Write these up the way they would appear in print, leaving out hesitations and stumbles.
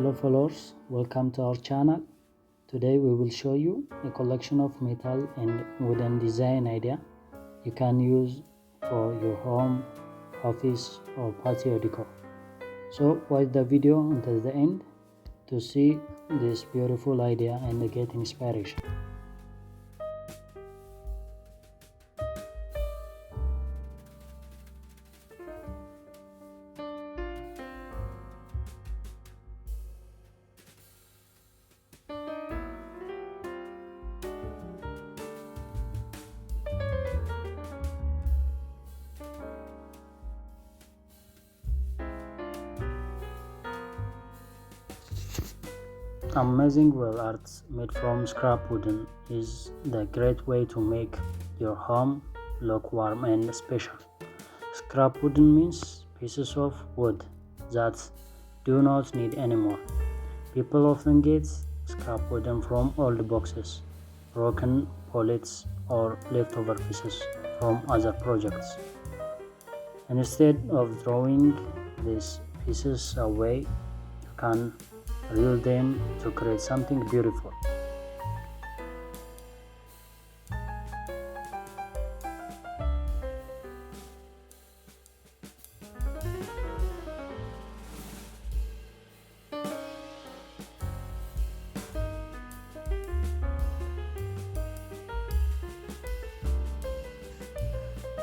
Hello followers, welcome to our channel. Today we will show you a collection of metal and wooden design idea you can use for your home, office or patio decor. So watch the video until the end to see this beautiful idea and get inspiration. Amazing wall art made from scrap wooden is the great way to make your home look warm and special. Scrap wooden means pieces of wood that do not need anymore. People often get scrap wooden from old boxes, broken pallets, or leftover pieces from other projects. Instead of throwing these pieces away, you can reuse them to create something beautiful.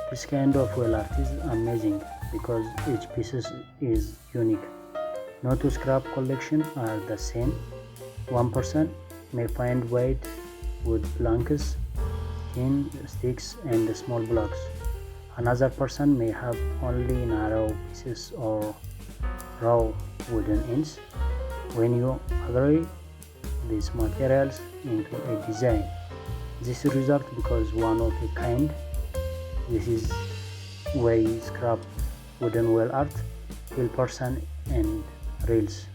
This kind of wall art is amazing because each piece is unique. No two scrap collections are the same. One person may find white wood planks, thin sticks and small blocks. Another person may have only narrow pieces or raw wooden ends. When you agree these materials into a design, this result becomes one of a kind. This is why scrap wooden wall art feel person and reels.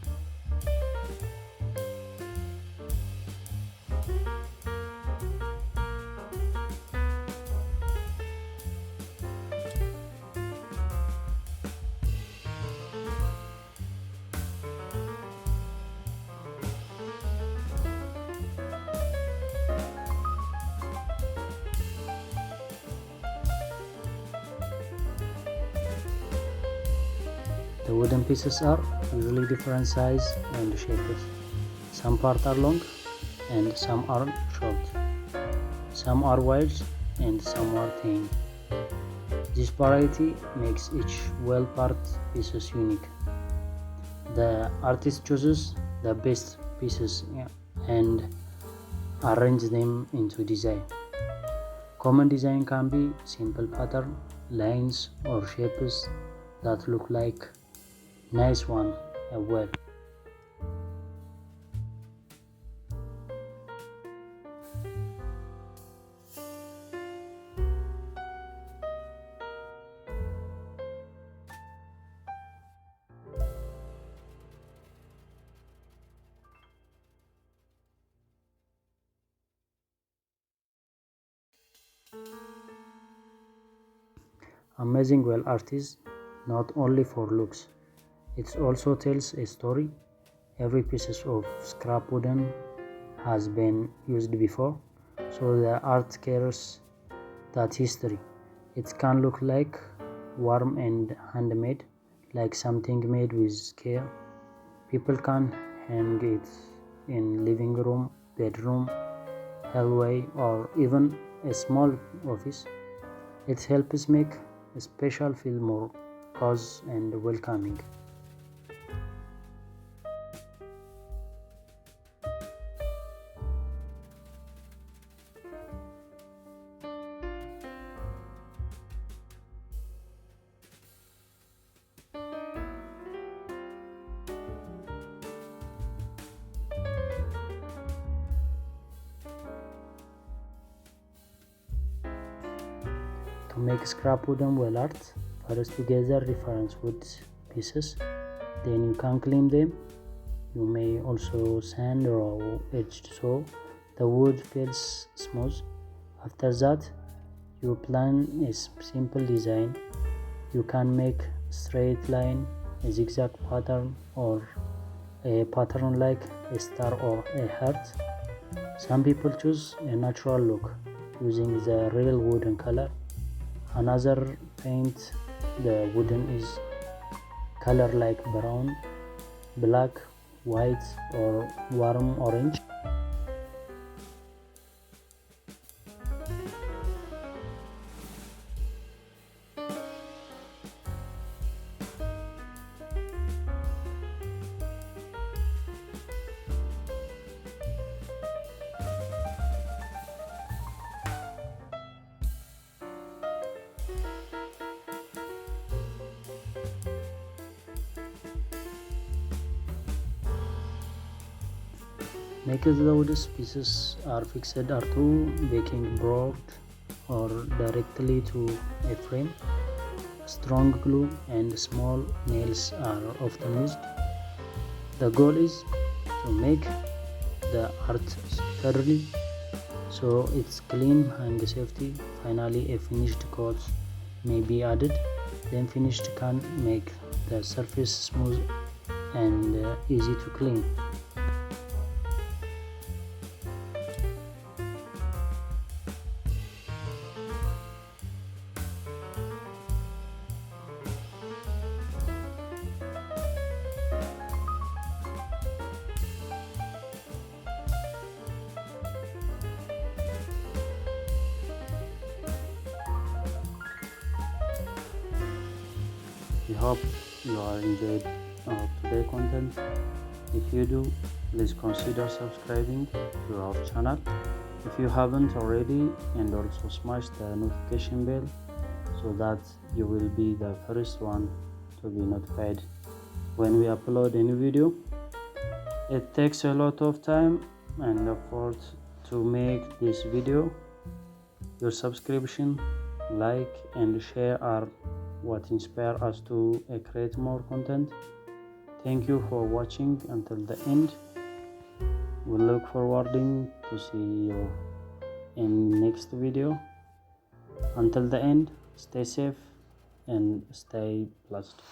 The wooden pieces are usually different size and shapes. Some parts are long and some are short. Some are wide and some are thin. This variety makes each well part pieces unique. The artist chooses the best pieces and arrange them into design. Common design can be simple pattern, lines or shapes that look like nice one as well. Amazing wall art is not only for looks. It also tells a story. Every piece of scrap wooden has been used before, so the art carries that history. It can look like warm and handmade, like something made with care. People can hang it in living room, bedroom, hallway, or even a small office. It helps make a special feel more cozy and welcoming. To make scrap wooden wall art, first together reference wood pieces, then you can clean them. You may also sand raw edged so the wood feels smooth. After that, you plan a simple design. You can make straight line, a zigzag pattern, or a pattern like a star or a heart. Some people choose a natural look using the real wooden color. Another paint the wooden is color like brown, black, white, or warm orange. Next, the wood pieces are fixed to baking board or directly to a frame. Strong glue and small nails are often used. The goal is to make the art sturdy so it's clean and safety. Finally, a finished coat may be added. Then finished can make the surface smooth and easy to clean. We hope you are enjoyed our today content. If you do, please consider subscribing to our channel if you haven't already, and also smash the notification bell so that you will be the first one to be notified when we upload a new video. It takes a lot of time and effort to make this video. Your subscription, like, and share are what inspire us to create more content. Thank you for watching until the end. We look forward to see you in next video. Until the end, stay safe and stay blessed.